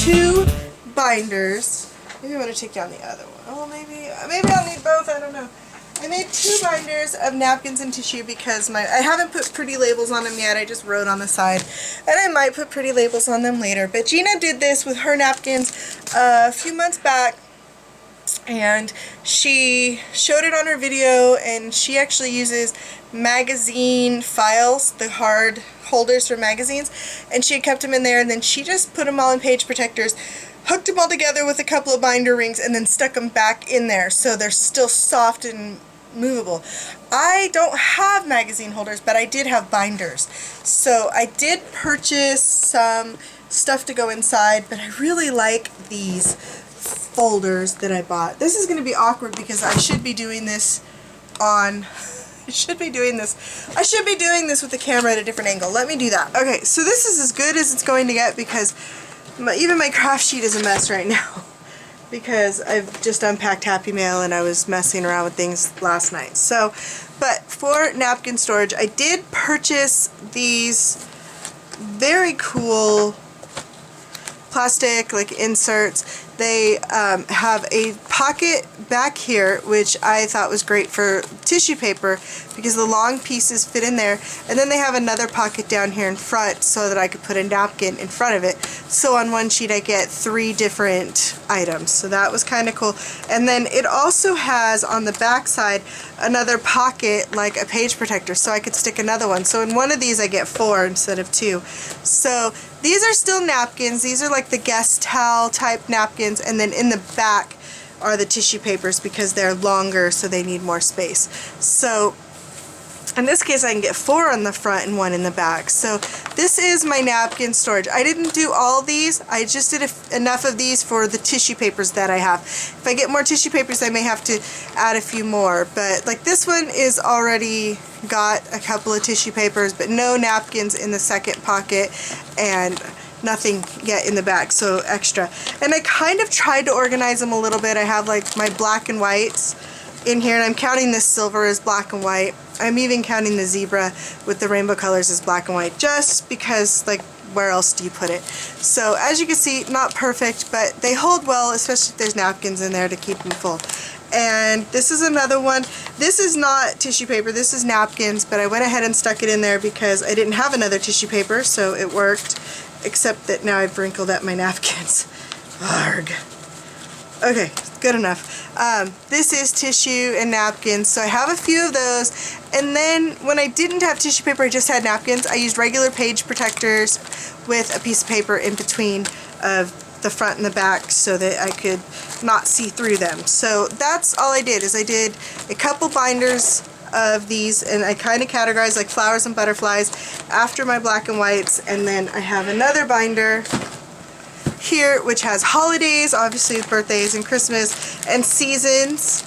2 binders. Maybe I want to take down the other one. Oh, maybe I'll need both. I don't know. I made 2 binders of napkins and tissue because I haven't put pretty labels on them yet. I just wrote on the side, and I might put pretty labels on them later. But Gina did this with her napkins a few months back, and she showed it on her video, and she actually uses magazine files, the hard holders for magazines, and she had kept them in there, and then she just put them all in page protectors, hooked them all together with a couple of binder rings, and then stuck them back in there so they're still soft and movable. I don't have magazine holders, but I did have binders. So I did purchase some stuff to go inside, but I really like these folders that I bought. This is going to be awkward because I should be doing this on... I should be doing this with the camera at a different angle. Let me do that. Okay, so this is as good as it's going to get because even my craft sheet is a mess right now because I've just unpacked Happy Mail and I was messing around with things last night. So, but for napkin storage, I did purchase these very cool plastic like inserts. They have a pocket back here, which I thought was great for tissue paper because the long pieces fit in there, and then they have another pocket down here in front so that I could put a napkin in front of it. So on one sheet I get 3 different items, so that was kind of cool. And then it also has on the back side another pocket like a page protector, so I could stick another one. So in one of these I get 4 instead of 2. So these are still napkins. These are like the guest towel type napkins, and then in the back are the tissue papers because they're longer, so they need more space. So in this case I can get 4 on the front and 1 in the back. So this is my napkin storage. I didn't do all these. I just did enough of these for the tissue papers that I have. If I get more tissue papers I may have to add a few more, but like this one is already got a couple of tissue papers, but no napkins in the second pocket and nothing yet in the back, so extra. And I kind of tried to organize them a little bit. I have like my black and whites in here, and I'm counting this silver as black and white. I'm even counting the zebra with the rainbow colors as black and white, just because, like, where else do you put it? So as you can see, not perfect, but they hold well, especially if there's napkins in there to keep them full. And this is another one. This is not tissue paper, this is napkins, but I went ahead and stuck it in there because I didn't have another tissue paper, so it worked, except that now I've wrinkled up my napkins. Arg. Okay, good enough. This is tissue and napkins, so I have a few of those. And then when I didn't have tissue paper, I just had napkins, I used regular page protectors with a piece of paper in between of the front and the back so that I could not see through them. So that's all I did, is I did a couple binders of these, and I kind of categorized like flowers and butterflies after my black and whites, and then I have another binder here which has holidays, obviously with birthdays and Christmas, and seasons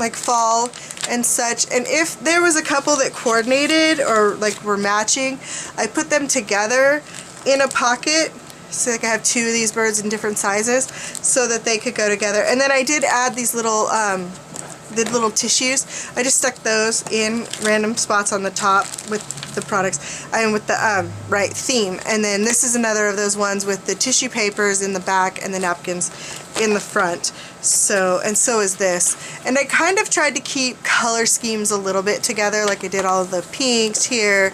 like fall and such. And if there was a couple that coordinated or like were matching, I put them together in a pocket. So like I have 2 of these birds in different sizes so that they could go together. And then I did add these little the little tissues. I just stuck those in random spots on the top with the products and with the right theme. And then this is another of those ones with the tissue papers in the back and the napkins in the front. So, and so is this. And I kind of tried to keep color schemes a little bit together, like I did all of the pinks here,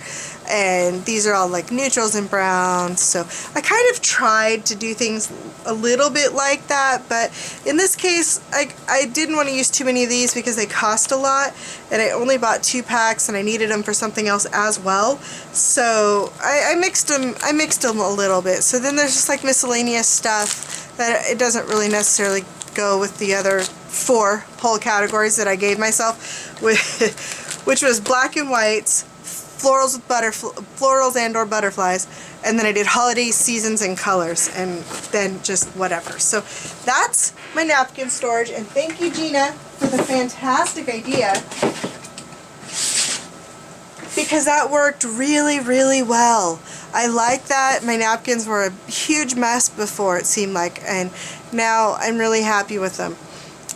and these are all like neutrals and browns. So I kind of tried to do things a little bit like that, but in this case I didn't want to use too many of these because they cost a lot, and I only bought 2 packs and I needed them for something else as well. So I mixed them a little bit. So then there's just like miscellaneous stuff that it doesn't really necessarily go with the other 4 whole categories that I gave myself, which was black and whites, florals with florals and or butterflies, and then I did holidays, seasons, and colors, and then just whatever. So that's my napkin storage, and thank you, Gina, for the fantastic idea, because that worked really, really well. I like that. My napkins were a huge mess before, it seemed like, and now I'm really happy with them.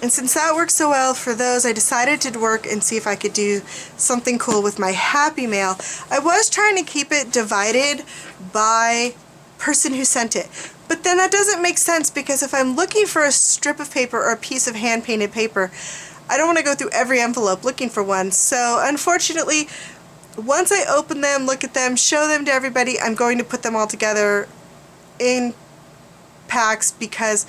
And since that worked so well for those, I decided to work and see if I could do something cool with my Happy Mail. I was trying to keep it divided by person who sent it, But then that doesn't make sense, because if I'm looking for a strip of paper or a piece of hand-painted paper, I don't want to go through every envelope looking for one. So unfortunately, once I open them, look at them, show them to everybody, I'm going to put them all together in packs because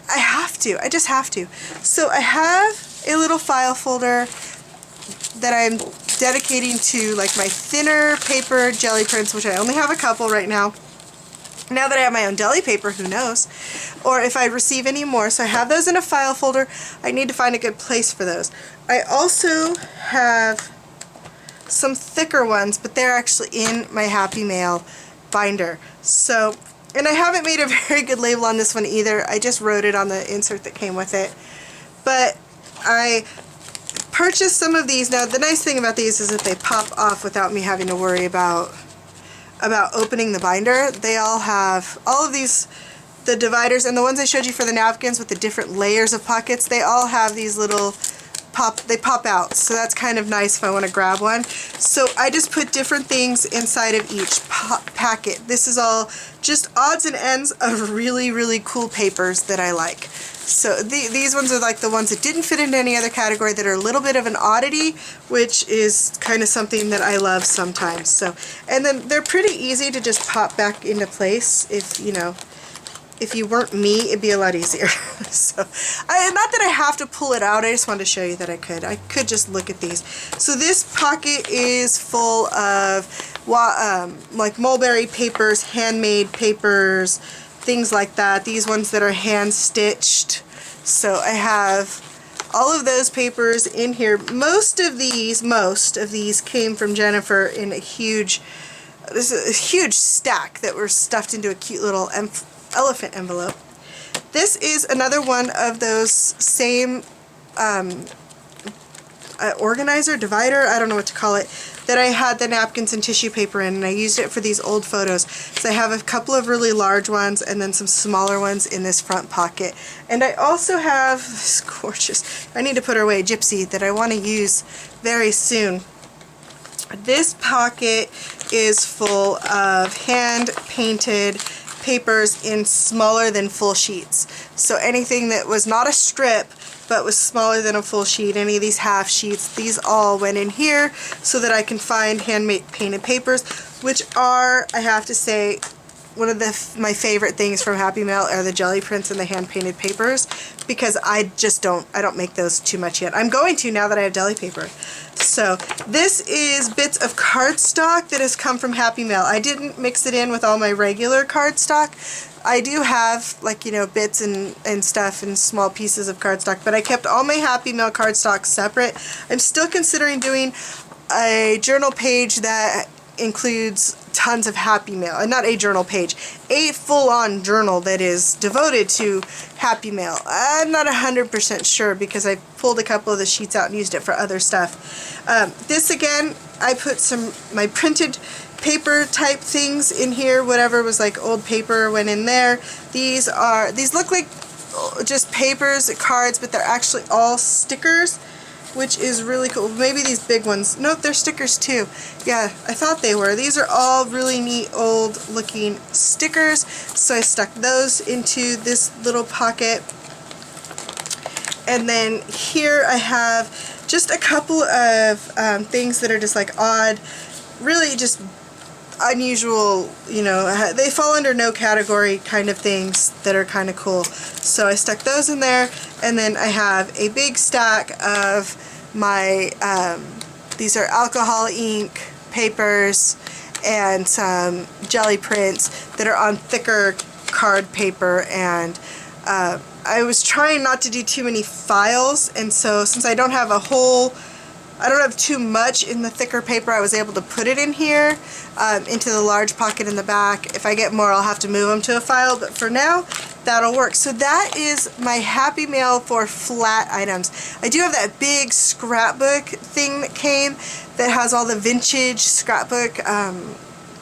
I have to. I just have to. So I have a little file folder that I'm dedicating to like my thinner paper jelly prints, which I only have a couple right now. Now that I have my own deli paper, who knows? Or if I receive any more. So I have those in a file folder. I need to find a good place for those. I also have some thicker ones, but they're actually in my Happy Mail binder. So, and I haven't made a very good label on this one either. I just wrote it on the insert that came with it. But I purchased some of these. Now the nice thing about these is that they pop off without me having to worry about opening the binder. They all have, all of these, the dividers, and the ones I showed you for the napkins with the different layers of pockets, they all have these little they pop out. So that's kind of nice if I want to grab one. So I just put different things inside of each packet. This is all just odds and ends of really, really cool papers that I like. So these ones are like the ones that didn't fit into any other category, that are a little bit of an oddity, which is kind of something that I love sometimes. So, and then they're pretty easy to just pop back into place. If, you know, if you weren't me, it'd be a lot easier. So, not that I have to pull it out, I just wanted to show you that I could just look at these. So this pocket is full of like mulberry papers, handmade papers, things like that. These ones that are hand stitched. So I have all of those papers in here. Most of these came from Jennifer in a huge, this is a huge stack that were stuffed into a cute little elephant envelope. This is another one of those same organizer, divider, I don't know what to call it, that I had the napkins and tissue paper in, and I used it for these old photos. So I have a couple of really large ones and then some smaller ones in this front pocket. And I also have this gorgeous, I need to put her away, Gypsy, that I want to use very soon. This pocket is full of hand-painted papers in smaller than full sheets. So anything that was not a strip but was smaller than a full sheet, any of these half sheets, these all went in here so that I can find handmade painted papers, which are, I have to say, one of my favorite things from Happy Mail are the jelly prints and the hand painted papers, because I don't make those too much yet. I'm going to now that I have deli paper. So this is bits of cardstock that has come from Happy Mail. I didn't mix it in with all my regular cardstock. I do have, like, you know, bits and stuff and small pieces of cardstock, but I kept all my Happy Mail cardstock separate. I'm still considering doing a journal page that includes tons of Happy Mail, and not a journal page, a full-on journal that is devoted to Happy Mail. I'm not 100% sure because I pulled a couple of the sheets out and used it for other stuff. This again, I put my printed paper type things in here, whatever was like old paper went in there. These look like just papers, cards, but they're actually all stickers, which is really cool. Maybe these big ones. Nope, they're stickers too. Yeah, I thought they were. These are all really neat old looking stickers. So I stuck those into this little pocket. And then here I have just a couple of things that are just like odd, really just unusual, you know, they fall under no category kind of things that are kind of cool. So I stuck those in there, and then I have a big stack of my, these are alcohol ink papers and some jelly prints that are on thicker card paper, and I was trying not to do too many files, and so since I don't have too much in the thicker paper, I was able to put it in here, into the large pocket in the back. If I get more, I'll have to move them to a file, but for now, that'll work. So that is my Happy Mail for flat items. I do have that big scrapbook thing that came that has all the vintage scrapbook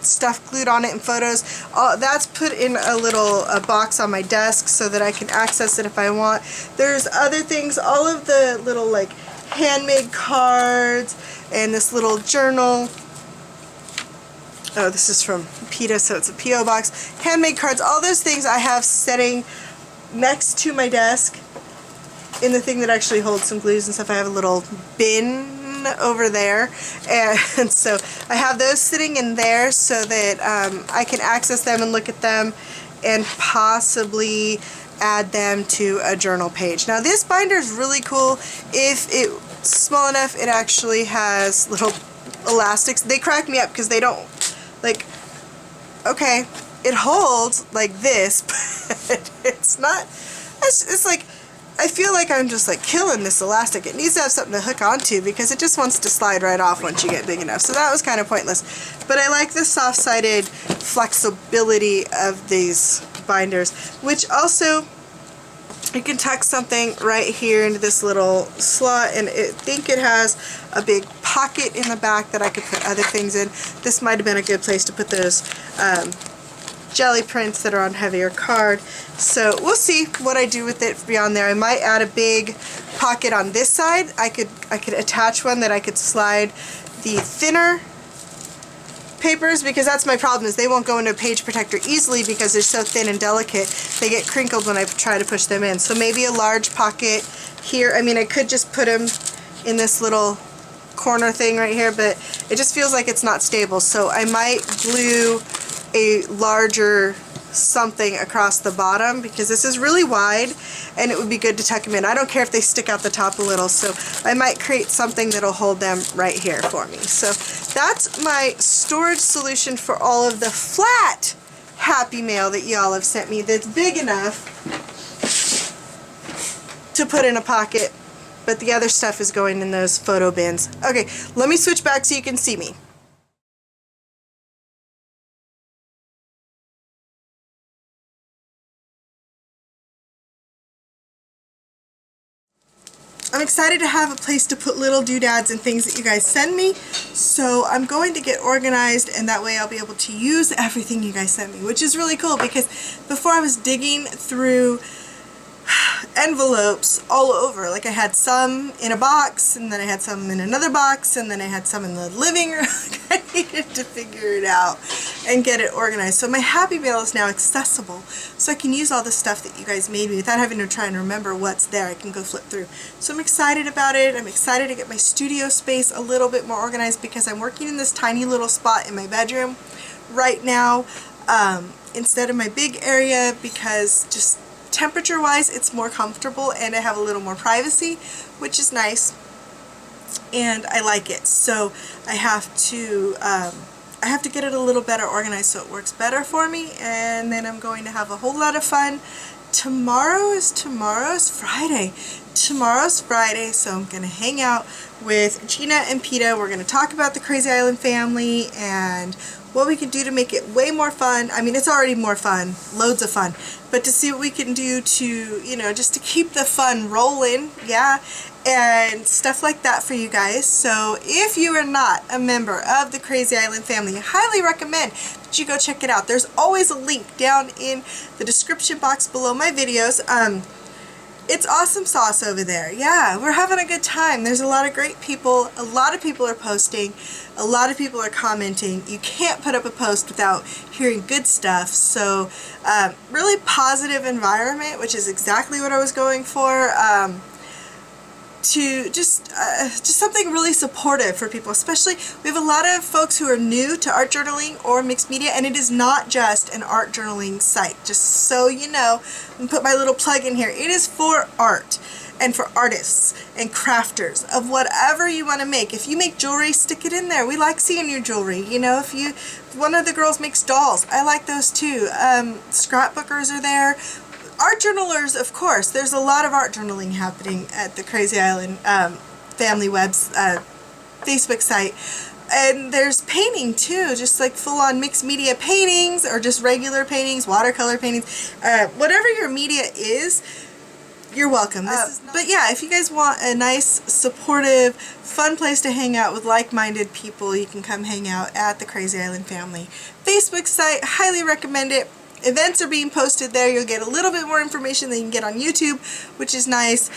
stuff glued on it and photos. That's put in a box on my desk so that I can access it if I want. There's other things, all of the little like handmade cards and this little journal Oh, this is from PETA, so it's a P.O. box. Handmade cards, all those things I have setting next to my desk in the thing that actually holds some glues and stuff. I have a little bin over there, and so I have those sitting in there so that I can access them and look at them and possibly add them to a journal page. Now this binder is really cool. If it's small enough, it actually has little elastics. They crack me up because they don't, like, okay, it holds like this, but it's not, it's like, I feel like I'm just like killing this elastic. It needs to have something to hook onto because it just wants to slide right off once you get big enough. So that was kind of pointless. But I like the soft-sided flexibility of these binders, which also you can tuck something right here into this little slot, and I think it has a big pocket in the back that I could put other things in. This might have been a good place to put those jelly prints that are on heavier card. So we'll see what I do with it beyond there. I might add a big pocket on this side. I could attach one that I could slide the thinner papers, because that's my problem, is they won't go into a page protector easily because they're so thin and delicate. They get crinkled when I try to push them in. So maybe a large pocket here. I mean, I could just put them in this little corner thing right here, but it just feels like it's not stable. So I might glue a larger something across the bottom because this is really wide and it would be good to tuck them in. I don't care if they stick out the top a little, so I might create something that'll hold them right here for me. So that's my storage solution for all of the flat Happy Mail that y'all have sent me that's big enough to put in a pocket, but the other stuff is going in those photo bins. Okay, let me switch back so you can see me. I'm excited to have a place to put little doodads and things that you guys send me, so I'm going to get organized, and that way I'll be able to use everything you guys send me, which is really cool because before I was digging through envelopes all over. Like I had some in a box, and then I had some in another box, and then I had some in the living room. I needed to figure it out and get it organized. So my Happy Mail is now accessible, so I can use all the stuff that you guys made me without having to try and remember what's there. I can go flip through. So I'm excited about it. I'm excited to get my studio space a little bit more organized because I'm working in this tiny little spot in my bedroom right now instead of my big area, because just temperature wise it's more comfortable and I have a little more privacy, which is nice, and I like it. So I have to get it a little better organized so it works better for me, and then I'm going to have a whole lot of fun. Tomorrow's Friday. Tomorrow's Friday, so I'm going to hang out with Gina and PETA. We're going to talk about the Crazy Island family and what we can do to make it way more fun. I mean, it's already more fun, loads of fun, but to see what we can do to, you know, just to keep the fun rolling, yeah, and stuff like that for you guys. So if you are not a member of the Crazy Island family, I highly recommend that you go check it out. There's always a link down in the description box below my videos. It's awesome sauce over there. Yeah, we're having a good time. There's a lot of great people. A lot of people are posting. A lot of people are commenting. You can't put up a post without hearing good stuff. So really positive environment, which is exactly what I was going for. To just something really supportive for people, especially we have a lot of folks who are new to art journaling or mixed media, and it is not just an art journaling site, just so you know. And put my little plug in here. It is for art and for artists and crafters of whatever you want to make. If you make jewelry, stick it in there. We like seeing your jewelry. You know, if one of the girls makes dolls, I like those too. Scrapbookers are there. Art journalers, of course. There's a lot of art journaling happening at the Crazy Island family web's Facebook site. And there's painting too, just like full-on mixed media paintings or just regular paintings, watercolor paintings. Whatever your media is, you're welcome. But yeah, if you guys want a nice, supportive, fun place to hang out with like-minded people, you can come hang out at the Crazy Island family Facebook site. Highly recommend it. Events are being posted there. You'll get a little bit more information than you can get on YouTube, which is nice.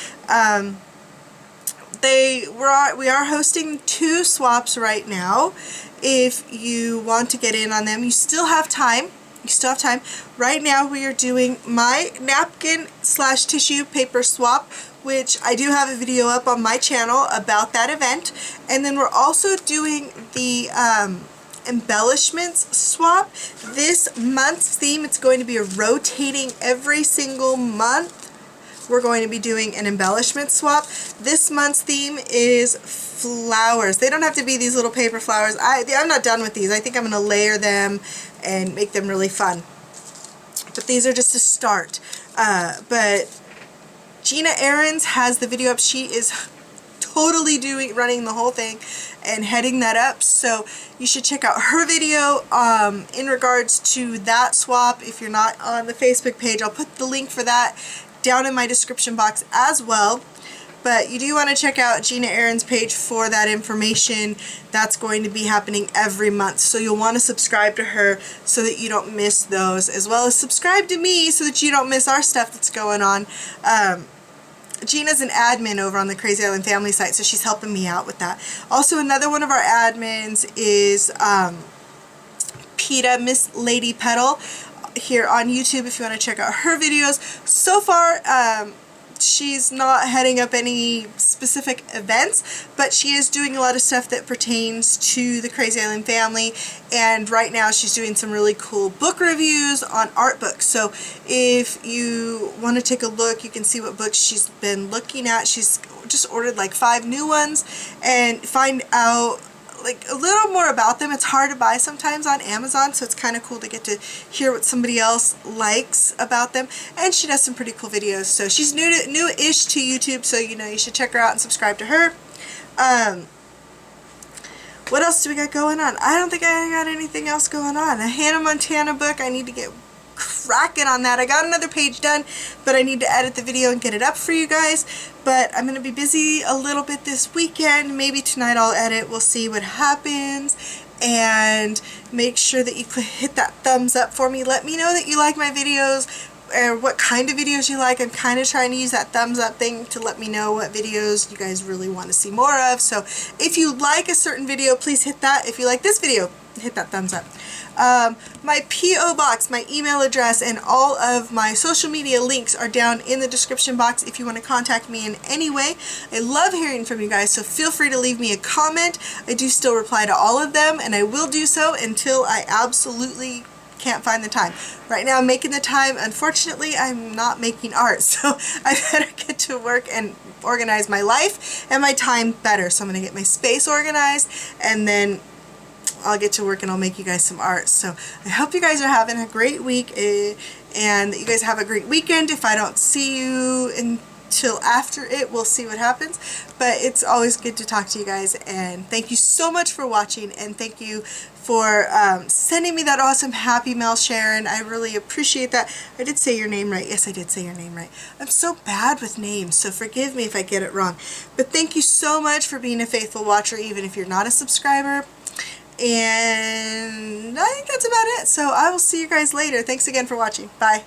we are hosting 2 swaps right now. If you want to get in on them, you still have time. You still have time. Right now we are doing my napkin/tissue paper swap, which I do have a video up on my channel about that event. And then we're also doing the embellishments swap. This month's theme, it's going to be a rotating every single month. We're going to be doing an embellishment swap. This month's theme is flowers. They don't have to be these little paper flowers. I'm not done with these. I think I'm going to layer them and make them really fun. But these are just a start. But Gina Ahrens has the video up. She is totally running the whole thing and heading that up, so you should check out her video in regards to that swap. If you're not on the Facebook page, I'll put the link for that down in my description box as well. But you do want to check out Gina Ahrens' page for that information. That's going to be happening every month, so you'll want to subscribe to her so that you don't miss those, as well as subscribe to me so that you don't miss our stuff that's going on. Gina's an admin over on the Crazy Island Family site, so she's helping me out with that. Also, another one of our admins is PETA, Miss Lady Petal, here on YouTube if you want to check out her videos. So far, she's not heading up any specific events, but she is doing a lot of stuff that pertains to the Crazy Island family, and right now she's doing some really cool book reviews on art books. So if you want to take a look, you can see what books she's been looking at. She's just ordered like 5 new ones, and find out like a little more about them. It's hard to buy sometimes on Amazon, so it's kind of cool to get to hear what somebody else likes about them. And she does some pretty cool videos. So she's new-ish to YouTube, so you know you should check her out and subscribe to her. What else do we got going on? I don't think I got anything else going on. A Hannah Montana book, I need to get cracking on that. I got another page done, but I need to edit the video and get it up for you guys. But I'm going to be busy a little bit this weekend. Maybe tonight I'll edit. We'll see what happens. And make sure that you hit that thumbs up for me. Let me know that you like my videos, or what kind of videos you like. I'm kind of trying to use that thumbs up thing to let me know what videos you guys really want to see more of. So if you like a certain video, please hit that. If you like this video, hit that thumbs up. My P.O. box, my email address, and all of my social media links are down in the description box if you want to contact me in any way. I love hearing from you guys, so feel free to leave me a comment. I do still reply to all of them, and I will do so until I absolutely can't find the time. Right now I'm making the time. Unfortunately, I'm not making art, so I better get to work and organize my life and my time better. So I'm going to get my space organized, and then I'll get to work and I'll make you guys some art. So I hope you guys are having a great week, and that you guys have a great weekend. If I don't see you until after it, we'll see what happens. But it's always good to talk to you guys, and thank you so much for watching, and thank you for sending me that awesome happy mail, Sharon. I really appreciate that. I did say your name right. Yes, I did say your name right. I'm so bad with names, so forgive me if I get it wrong. But thank you so much for being a faithful watcher, even if you're not a subscriber. And I think that's about it. So I will see you guys later. Thanks again for watching. Bye.